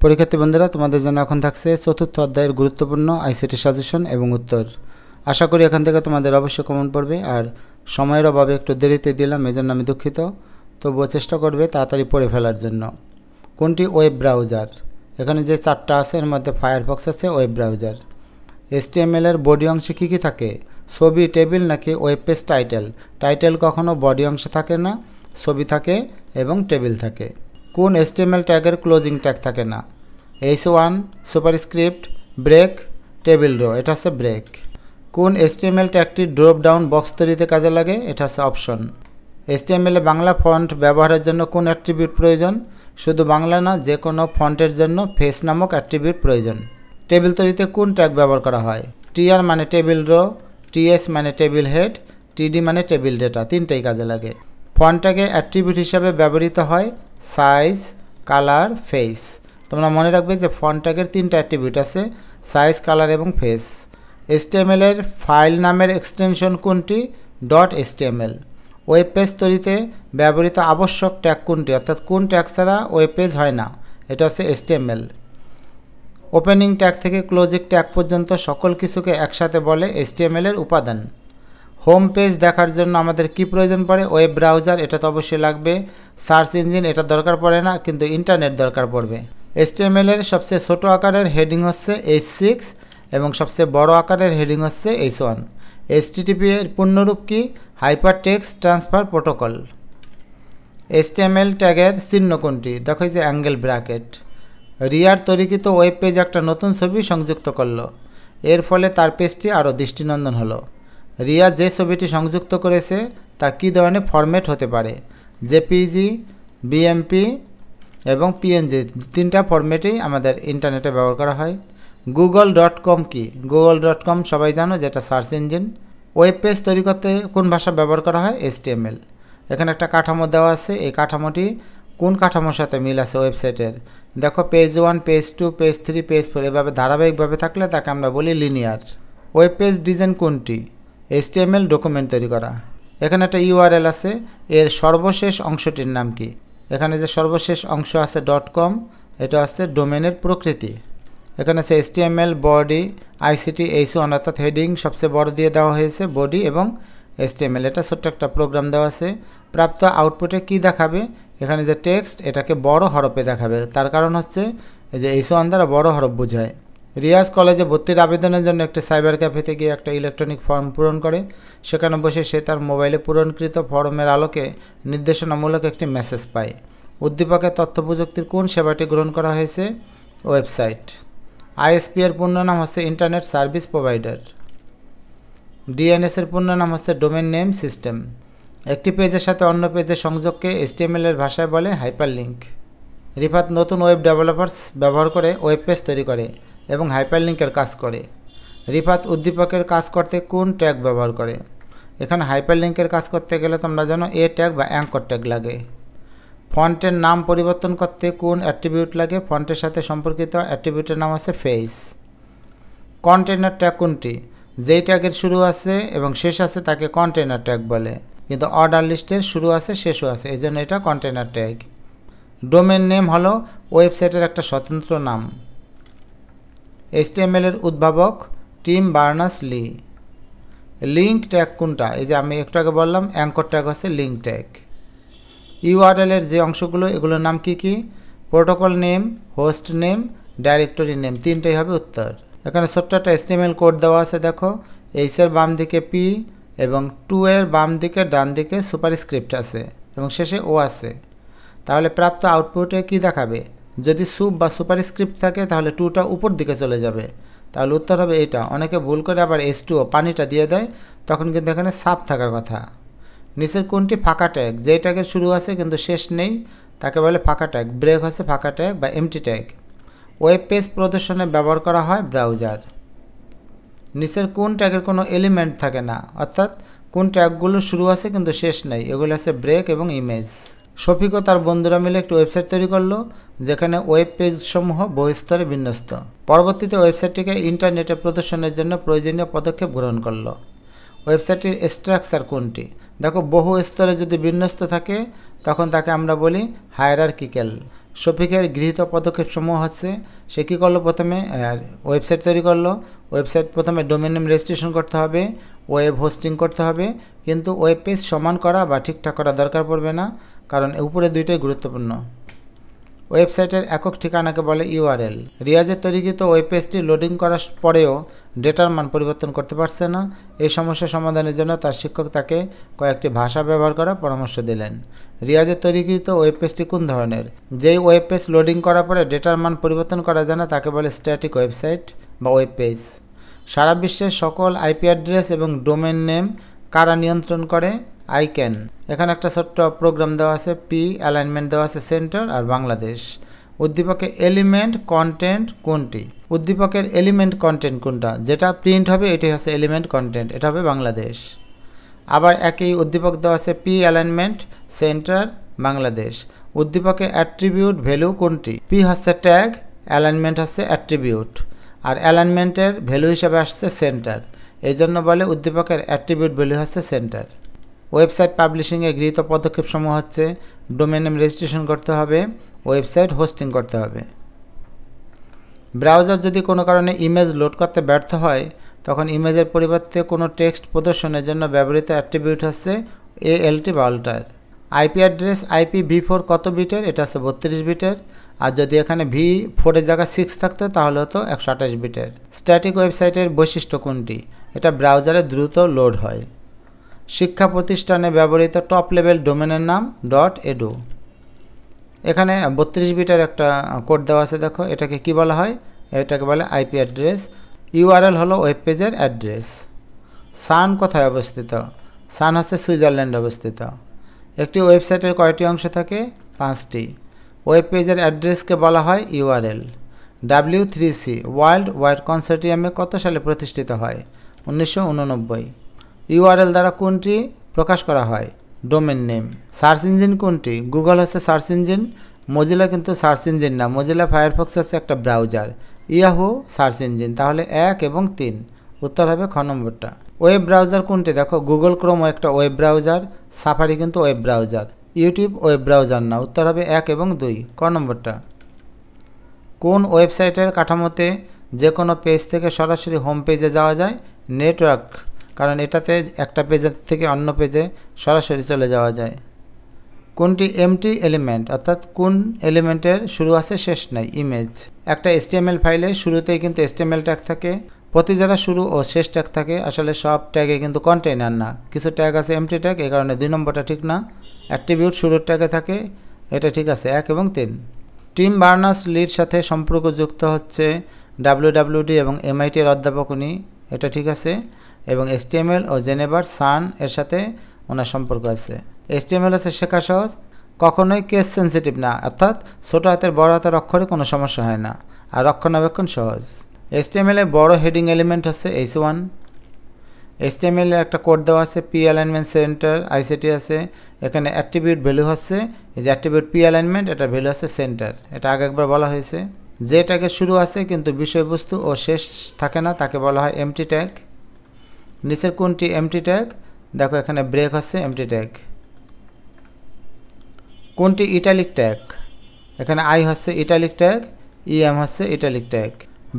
পরীক্ষার্থী বন্ধুরা, তোমাদের জন্য এখন থাকছে চতুর্থ অধ্যায়ের গুরুত্বপূর্ণ আইসিটি সাজেশন এবং উত্তর। আশা করি এখান থেকে তোমাদের অবশ্যই কমন পড়বে। আর সময়ের অভাবে একটু দেরিতে দিলাম, এজন্য আমি দুঃখিত। তবুও চেষ্টা করবে তাড়াতাড়ি পড়ে ফেলার জন্য। কোনটি ওয়েব ব্রাউজার? এখানে যে চারটা আছে এর মধ্যে ফায়ারফক্স আছে ওয়েব ব্রাউজার। HTML এর বডি অংশে কী কী থাকে? ছবি, টেবিল নাকি ওয়েব পেজ টাইটেল? টাইটেল কখনো বডি অংশে থাকে না, ছবি থাকে এবং টেবিল থাকে। কোন HTML ট্যাগের ক্লোজিং ট্যাগ থাকে না? H1, superscript, break, table row. এটা হচ্ছে ব্রেক। কোন HTML ট্যাগটি ড্রপ ডাউন বক্স তৈরিতে কাজে লাগে? এটা হচ্ছে অপশন। HTML এ বাংলা ফন্ট ব্যবহারের জন্য কোন অ্যাট্রিবিউট প্রয়োজন? শুধু বাংলা না, যে কোনো ফন্টের জন্য ফেস নামক অ্যাট্রিবিউট প্রয়োজন। টেবিল তৈরিতে কোন ট্যাগ ব্যবহার করা হয়? TR মানে টেবিল রো, TS মানে টেবিল হেড, TD মানে টেবিল ডেটা। তিনটাই কাজে লাগে। ফন্ট ট্যাগে অ্যাট্রিবিউট হিসাবে ব্যবহৃত হয় সাইজ, কালার, ফেস। তোমরা মনে রাখবে যে ফন্ট ট্যাগের তিনটা অ্যাট্রিবিউট আছে, সাইজ, কালার এবং ফেস। HTML এর ফাইল নামের এক্সটেনশন কোনটি? .html। ওয়েব পেজ তৈরিতে ব্যবহৃত আবশ্যক ট্যাগ কোনটি? অর্থাৎ কোন ট্যাগ ছাড়া ওয়েব পেজ হয় না? এটা হচ্ছে HTML। ওপেনিং ট্যাগ থেকে ক্লোজিং ট্যাগ পর্যন্ত সকল কিছুকে একসাথে বলে HTML এর উপাদান। হোম পেজ দেখার জন্য আমাদের কি প্রয়োজন পড়ে? ওয়েব ব্রাউজার, এটা তো অবশ্যই লাগবে। সার্চ ইঞ্জিন, এটা দরকার পড়ে না, কিন্তু ইন্টারনেট দরকার পড়বে। HTML এর সবচেয়ে ছোট আকারের হেডিং হচ্ছে H6 এবং সবচেয়ে বড় আকারের হেডিং হচ্ছে H1। HTTP এর পূর্ণরূপ কি? Hyper text transfer protocol. HTML ট্যাগের চিহ্ন কোনটি? দেখো এই যে অ্যাঙ্গেল ব্র্যাকেট। রিয়ার তৈরিকৃত ওয়েব পেজ একটা নতুন ছবি সংযুক্ত করলো, এর ফলে তার পেজটি আরও দৃষ্টিনন্দন হলো। রিয়া যে ছবিটি সংযুক্ত করেছে তা কী ধরনের ফরম্যাট হতে পারে? JPG, BMP এবং PNG। তিনটা ফরম্যাটেই আমাদের ইন্টারনেটে ব্যবহার করা হয়। google.com কি? google.com সবাই জানো, যেটা সার্চ ইঞ্জিন। ওয়েব পেজ তৈরি করতে কোন ভাষা ব্যবহার করা হয়? HTML। এখানে একটা কাঠামো দেওয়া আছে, এই কাঠামোটি কোন কাঠামোর সাথে মিল আছে ওয়েবসাইটের? দেখো পেজ 1, পেজ 2, পেজ 3, পেজ 4 এভাবে ধারাবাহিকভাবে থাকলে তাকে আমরা বলি লিনিয়ার। ওয়েব পেজ ডিজাইন কোনটি? HTML ডকুমেন্ট তৈরি করা। এখানে একটা URL আছে, এর সর্বশেষ অংশটির নাম কি? এখানে যে সর্বশেষ অংশ আছে .com, এটা হচ্ছে ডোমেনের প্রকৃতি। এখানে আছে HTML বডি, ICT H1 অর্থাৎ হেডিং সবচেয়ে বড় দিয়ে দেওয়া হয়েছে, বডি এবং HTML। এটা ছোট্ট একটা প্রোগ্রাম দেওয়া আছে। প্রাপ্ত আউটপুটে কি দেখাবে? এখানে যে টেক্সট, এটাকে বড় হরফে দেখাবে। তার কারণ হচ্ছে এই যে H1 দ্বারা বড় হরফ বোঝায়। রিয়াজ কলেজে ভর্তির আবেদনের জন্য একটি সাইবার ক্যাফেতে গিয়ে একটা ইলেকট্রনিক ফর্ম পূরণ করে। সেখানে বসে সে তার মোবাইলে পূরণকৃত ফর্মের আলোকে নির্দেশনামূলক একটি মেসেজ পায়। উদ্দীপকের তথ্য প্রযুক্তির কোন সেবাটি গ্রহণ করা হয়েছে? ওয়েবসাইট। ISP এর পূর্ণ নাম হচ্ছে ইন্টারনেট সার্ভিস প্রোভাইডার। DNS এর পূর্ণ নাম হচ্ছে ডোমেন নেম সিস্টেম। একটি পেজের সাথে অন্য পেজের সংযোগকে HTML এর ভাষায় বলে হাইপারলিঙ্ক। রিফাত নতুন ওয়েব ডেভেলপার্স ব্যবহার করে ওয়েব পেজ তৈরি করে এবং হাইপারলিঙ্কের কাজ করে। রিফাত উদ্দীপকের কাজ করতে কোন ট্যাগ ব্যবহার করে? এখানে হাইপারলিঙ্কের কাজ করতে গেলে তোমরা জানো A ট্যাগ বা অ্যাঙ্কর ট্যাগ লাগে। ফন্টের নাম পরিবর্তন করতে কোন অ্যাট্রিবিউট লাগে? ফন্টের সাথে সম্পর্কিত অ্যাট্রিবিউটের নাম আছে ফেস। কন্টেনার ট্যাগ কোনটি? যেই ট্যাগের শুরু আছে এবং শেষ আছে তাকে কন্টেনার ট্যাগ বলে, কিন্তু অর্ডার লিস্টের শুরু আছে শেষও আছে, এই জন্য এটা কন্টেনার ট্যাগ। ডোমেন নেম হলো ওয়েবসাইটের একটা স্বতন্ত্র নাম। HTML এর উদ্ভাবক টিম বার্নার্স-লি। লিঙ্ক ট্যাগ কোনটা? এই যে আমি একটু আগে বললাম অ্যাঙ্কর ট্যাগ হচ্ছে লিঙ্ক ট্যাগ। URL এর যে অংশগুলো, এগুলোর নাম কি কি? Protocol name, host name, directory name. তিনটেই হবে উত্তর। এখানে ছোট্ট একটা HTML কোড দেওয়া আছে, দেখো H এর বাম দিকে P এবং 2 এর বাম দিকে ডান দিকে সুপারস্ক্রিপ্ট আছে এবং শেষে O আছে। তাহলে প্রাপ্ত আউটপুটে কি দেখাবে? যদি সুপ বা সুপারস্ক্রিপ্ট থাকে তাহলে 2টা উপর দিকে চলে যাবে, তাহলে উত্তর হবে এটা। অনেকে ভুল করে আবার H2O পানিটা দিয়ে দেয়, তখন কিন্তু এখানে সাপ থাকার কথা। নিচের কোনটি ফাঁকা ট্যাগ? যেই ট্যাগের শুরু আছে কিন্তু শেষ নেই তাকে বলে ফাঁকা ট্যাগ। ব্রেক হচ্ছে ফাঁকা ট্যাগ বা এমটি ট্যাগ। ওয়েব পেজ প্রদর্শনে ব্যবহার করা হয় ব্রাউজার। নিচের কোন ট্যাগের কোনো এলিমেন্ট থাকে না? অর্থাৎ কোন ট্যাগগুলো শুরু আছে কিন্তু শেষ নেই? এগুলো আছে ব্রেক এবং ইমেজ। শফিক ও তার বন্ধুরা মিলে একটি ওয়েবসাইট তৈরি করলো যেখানে ওয়েব পেজসমূহ বহুস্তরে বিন্যস্ত। পরবর্তীতে ওয়েবসাইটটিকে ইন্টারনেটে প্রদর্শনের জন্য প্রয়োজনীয় পদক্ষেপ গ্রহণ করলো। ওয়েবসাইটের স্ট্রাকচার কোনটি? দেখো বহু স্তরে যদি বিন্যস্ত থাকে তখন তাকে আমরা বলি হায়ারার্কিক্যাল। শফিকের গৃহীত পদক্ষেপসমূহ হচ্ছে সে কী করলো, প্রথমে ওয়েবসাইট তৈরি করলো। ওয়েবসাইট প্রথমে ডোমেন নেম রেজিস্ট্রেশন করতে হবে, ওয়েব হোস্টিং করতে হবে, কিন্তু ওয়েব পেজ সমান করা বা ঠিকঠাক করা দরকার পড়বে না, কারণ উপরে দুইটাই গুরুত্বপূর্ণ। ওয়েবসাইটের একক ঠিকানাকে বলে ইউআরএল। রিয়াজের তৈরিকৃত ওয়েব পেজটি লোডিং করার পরেও ডেটার মান পরিবর্তন করতে পারছে না। এই সমস্যা সমাধানের জন্য তার শিক্ষক তাকে কয়েকটি ভাষা ব্যবহার করার পরামর্শ দিলেন। রিয়াজের তৈরিকৃত ওয়েব পেজটি কোন ধরনের? যেই ওয়েব পেজ লোডিং করার পরে ডেটার মান পরিবর্তন করা যায় না তাকে বলে স্ট্যাটিক ওয়েবসাইট বা ওয়েব পেজ। সারা বিশ্বের সকল আইপি অ্যাড্রেস এবং ডোমেন নেম কারা নিয়ন্ত্রণ করে? আইক্যান। এখানে একটা ছোট্ট প্রোগ্রাম দেওয়া আছে, পি অ্যালাইনমেন্ট দেওয়া আছে সেন্টার আর বাংলাদেশ। উদ্দীপকের এলিমেন্ট কন্টেন্ট কোনটি? উদ্দীপকের এলিমেন্ট কন্টেন্ট কোনটা? যেটা প্রিন্ট হবে এটি হচ্ছে এলিমেন্ট কন্টেন্ট, এটা হবে বাংলাদেশ। আবার একই উদ্দীপক দেওয়া আছে পি অ্যালাইনমেন্ট সেন্টার বাংলাদেশ। উদ্দীপকে অ্যাট্রিবিউট ভ্যালু কোনটি? পি হচ্ছে ট্যাগ, অ্যালাইনমেন্ট হচ্ছে অ্যাট্রিবিউট, আর অ্যালাইনমেন্টের ভ্যালু হিসাবে আসছে সেন্টার, এই জন্য বলে উদ্দীপকের অ্যাট্রিবিউট ভ্যালু হচ্ছে সেন্টার। ওয়েবসাইট পাবলিশিংয়ে গৃহীত পদক্ষেপসমূহ হচ্ছে ডোমেন নেম রেজিস্ট্রেশন করতে হবে, ওয়েবসাইট হোস্টিং করতে হবে। ব্রাউজার যদি কোনো কারণে ইমেজ লোড করতে ব্যর্থ হয় তখন ইমেজের পরিবর্তে কোনো টেক্সট প্রদর্শনের জন্য ব্যবহৃত অ্যাট্রিবিউট হচ্ছে ALT বা অল্টার। আইপি অ্যাড্রেস IPv4 কত বিটের? এটা হচ্ছে 32 বিটের, আর যদি এখানে V4 এর জায়গায় 6 থাকতো তাহলে হতো 128 বিটের। স্ট্যাটিক ওয়েবসাইটের বৈশিষ্ট্য কোনটি? এটা ব্রাউজারে দ্রুত লোড হয়। শিক্ষা প্রতিষ্ঠানে ব্যবহৃত টপ লেভেল ডোমেনের নাম .edu। এখানে 32 বিটের একটা কোড দেওয়া আছে, দেখো এটাকে কি বলা হয়? এটাকে বলে আইপি অ্যাড্রেস। ইউআরএল হলো ওয়েব পেজের অ্যাড্রেস। সান কোথায় অবস্থিত? সান হচ্ছে সুইজারল্যান্ডে অবস্থিত। একটি ওয়েবসাইটের কয়টি অংশ থাকে? 5টি। ওয়েব পেজের অ্যাড্রেসকে বলা হয় ইউআরএল। W3C ওয়ার্ল্ড ওয়াইড কনসোর্টিয়ামে কত সালে প্রতিষ্ঠিত হয়? 1989। ইউআরএল দ্বারা কোনটি প্রকাশ করা হয়? Domain name. সার্চ ইঞ্জিন কোনটি? গুগল হচ্ছে সার্চ ইঞ্জিন, মজিলা কিন্তু সার্চ ইঞ্জিন না, মজিলা ফায়ারফক্স হচ্ছে একটা ব্রাউজার, ইয়াহু সার্চ ইঞ্জিন। তাহলে 1 এবং 3, উত্তর হবে খ নম্বরটা। ওয়েব ব্রাউজার কোনটি? দেখো গুগল ক্রোম একটা ওয়েব ব্রাউজার, সাফারি কিন্তু web browser, YouTube web browser না, উত্তর হবে 1 এবং 2, ক নম্বরটা। কোন ওয়েবসাইটের কাঠামোতে যে কোনো পেজ থেকে সরাসরি হোম পেজে যাওয়া যায়? নেটওয়ার্ক, কারণ এটাতে একটা পেজের থেকে অন্য পেজে সরাসরি চলে যাওয়া যায়। কোনটি এমটি এলিমেন্ট, অর্থাৎ কোন এলিমেন্টের শুরু আছে শেষ নাই? ইমেজ। একটা HTML ফাইলে শুরুতেই কিন্তু HTML ট্যাগ থাকে, প্রতিজোড়া শুরু ও শেষ ট্যাগ থাকে। আসলে সব ট্যাগে কিন্তু কন্টেইনার না, কিছু ট্যাগ আছে এমটি ট্যাগ, এই কারণে 2 নম্বরটা ঠিক না। অ্যাট্রিবিউট শুরুর ট্যাগে থাকে, এটা ঠিক আছে, 1 এবং 3। টিম বার্নার্স-লির সাথে সম্পর্কযুক্ত হচ্ছে WWD এবং MIT এর অধ্যাপক উনি, এটা ঠিক আছে। এবং HTML ও জেনেভার সান এর সাথে ওনার সম্পর্ক আছে। HTML হচ্ছে শেখা সহজ, কখনোই কেস সেন্সিটিভ না, অর্থাৎ ছোট হাতের বড় হাতের অক্ষরে কোনো সমস্যা হয় না, আর রক্ষণাবেক্ষণ সহজ। HTML এর বড় হেডিং এলিমেন্ট হচ্ছে H1। HTML এর একটা কোড দেওয়া আছে পি অ্যালাইনমেন্ট সেন্টার, ICT আছে। এখানে অ্যাট্রিবিউট ভ্যালু হচ্ছে এই যে অ্যাট্রিবিউট পি অ্যালাইনমেন্ট, এটা ভ্যালু আছে সেন্টার, এটা আগে একবার বলা হয়েছে। যে ট্যাগের শুরু আছে কিন্তু বিষয়বস্তু ও শেষ থাকে না তাকে বলা হয় এমটি ট্যাগ। নিচের কোনটি এমটি ট্যাগ? দেখো এখানে ব্রেক হচ্ছে এমটি ট্যাগ। কোনটি ইটালিক ট্যাগ? এখানে আই হচ্ছে ইটালিক ট্যাগ, EM হচ্ছে ইটালিক ট্যাগ।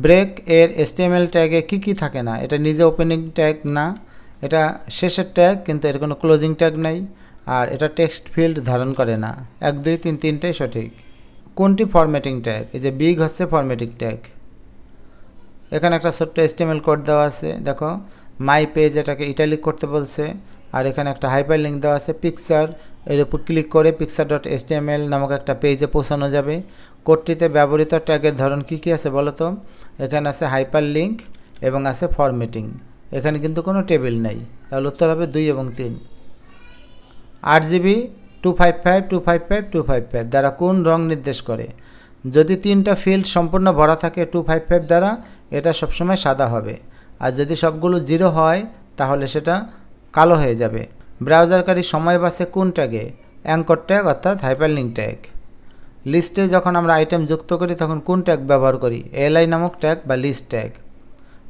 ব্রেক এর HTML ট্যাগে কি কি থাকে না? এটা নিজে ওপেনিং ট্যাগ না, এটা শেষের ট্যাগ, কিন্তু এর কোনো ক্লোজিং ট্যাগ নাই, আর এটা টেক্সট ফিল্ড ধারণ করে না। 1, 2, 3, 3টাই সঠিক। কোনটি ফরম্যাটিং ট্যাগ? এই যে বিগ হচ্ছে ফরম্যাটিং ট্যাগ। এখানে একটা ছোট্ট HTML কোড দেওয়া আছে, দেখো মাই পেজ, এটাকে ইটালিক করতে বলছে। আর এখানে একটা হাইপার লিঙ্ক দেওয়া আছে পিকচার, এর উপর ক্লিক করে pixar.html নামক একটা পেজে পৌঁছানো যাবে। কোডটিতে ব্যবহৃত ট্যাগের ধরন কি কি আছে বলো তো? এখানে আছে হাইপার লিঙ্ক এবং আছে ফরম্যাটিং, এখানে কিন্তু কোনো টেবিল নেই, তাহলে উত্তর হবে 2 এবং 3। 8GB 255 255 255 দ্বারা কোন রং নির্দেশ করে? যদি 3টা ফিল্ড সম্পূর্ণ ভরা থাকে 255 দ্বারা, এটা সবসময় সাদা হবে, আর যদি সবগুলো 0 হয় তাহলে সেটা কালো হয়ে যাবে। ব্রাউজারকারী সময় বাঁচে কোন ট্যাগে? অ্যাঙ্কর ট্যাগ অর্থাৎ হাইপারলিঙ্ক ট্যাগ। লিস্টে যখন আমরা আইটেম যুক্ত করি তখন কোন ট্যাগ ব্যবহার করি? li নামক ট্যাগ বা লিস্ট ট্যাগ।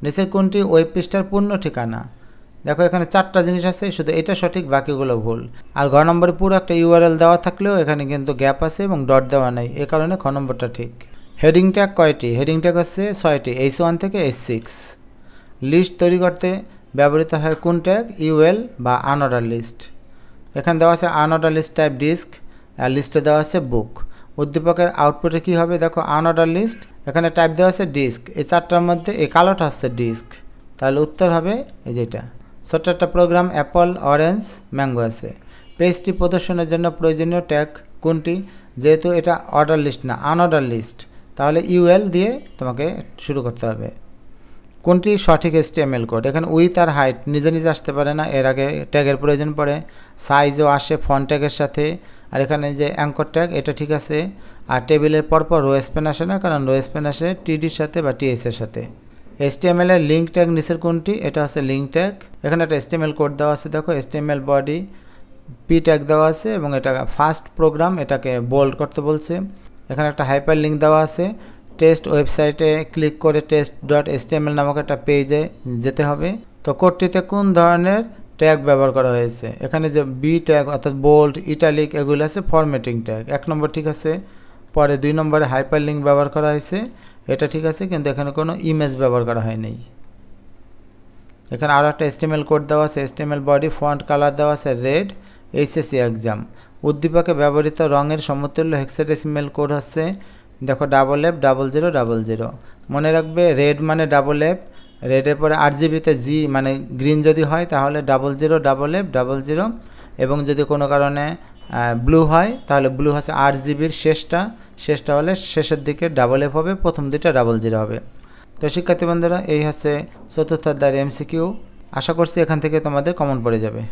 নিচের কোনটি ওয়েব পৃষ্ঠার পূর্ণ ঠিকানা? দেখো এখানে 4টা জিনিস আছে, শুধু এটা সঠিক, বাকিগুলো ভুল। আর ঘ নম্বরে পুরো একটা ইউআরএল দেওয়া থাকলেও এখানে কিন্তু গ্যাপ আছে এবং ডট দেওয়া নাই, এ কারণে খ নম্বরটা ঠিক। হেডিং ট্যাগ কয়টি? হেডিং ট্যাগ হচ্ছে 6টি, H1 থেকে H6। লিস্ট তৈরি করতে ব্যবহৃত হয় কোন ট্যাগ? ইউএল বা আনঅর্ডার লিস্ট। এখানে দেওয়া আছে আনঅর্ডার লিস্ট টাইপ ডিস্ক, আর লিস্টে দেওয়া আছে বুক। উদ্দীপকের আউটপুটে কি হবে? দেখো আনঅর্ডার লিস্ট, এখানে টাইপ দেওয়া আছে ডিস্ক, এই 4টার মধ্যে এই কালোটা হচ্ছে ডিস্ক, তাহলে উত্তর হবে এই যেটা। ছোট্ট একটা প্রোগ্রাম অ্যাপল, অরেঞ্জ, ম্যাঙ্গো আছে। পেজটি প্রদর্শনের জন্য প্রয়োজনীয় ট্যাগ কোনটি? যেহেতু এটা অর্ডার লিস্ট না, আনঅর্ডার লিস্ট, তাহলে ইউএল দিয়ে তোমাকে শুরু করতে হবে। কোনটি সঠিক HTML কোড? এখানে উইথ আর হাইট নিজে নিজে আসতে পারে না, এর আগে ট্যাগের প্রয়োজন পড়ে। সাইজও আসে ফন্ট ট্যাগের সাথে। আর এখানে যে অ্যাঙ্কর ট্যাগ, এটা ঠিক আছে। আর টেবিলের পরপর রো স্প্যান আসে না, কারণ রো স্প্যান আসে টিডির সাথে বা টিএসের সাথে। HTML এর লিঙ্ক ট্যাগ নিচের কোনটি? এটা হচ্ছে লিঙ্ক ট্যাগ। এখানে একটা HTML কোড দেওয়া আছে, দেখো HTML বডি পি ট্যাগ দেওয়া আছে এবং এটা ফার্স্ট প্রোগ্রাম, এটাকে বোল্ড করতে বলছে। এখানে একটা হাইপার লিঙ্ক দেওয়া আছে। টেস্ট ওয়েবসাইটে ক্লিক করে test.html নামক একটা পেজে যেতে হবে। তো কোডটিতে কোন ধরনের ট্যাগ ব্যবহার করা হয়েছে? এখানে যে বি ট্যাগ অর্থাৎ বোল্ড, ইটালিক এগুলো আছে ফরম্যাটিং ট্যাগ, 1 নম্বর ঠিক আছে। পরে 2 নম্বরে হাইপার লিঙ্ক ব্যবহার করা হয়েছে, এটা ঠিক আছে, কিন্তু এখানে কোনো ইমেজ ব্যবহার করা হয়নি। এখানে আরও একটা HTML কোড দেওয়া আছে, HTML বডি ফন্ট কালার দেওয়া আছে রেড, HSC এক্সাম। উদ্দীপকে ব্যবহৃত রঙের সমতুল্য হেক্সাডেসিমেল কোড হচ্ছে, দেখো FF0000। মনে রাখবে রেড মানে FF, রেডের পরে RGBতে জি মানে গ্রিন যদি হয় তাহলে 00FF00, এবং যদি কোনো কারণে ব্লু হয় তাহলে ব্লু হচ্ছে RGBর শেষটা হলে শেষের দিকে FF হবে, প্রথম দুইটা 00 হবে। তো শিক্ষার্থী বন্ধুরা, এই হচ্ছে চতুর্থ অধ্যায়ের MCQ। আশা করছি এখান থেকে তোমাদের কমন পড়ে যাবে।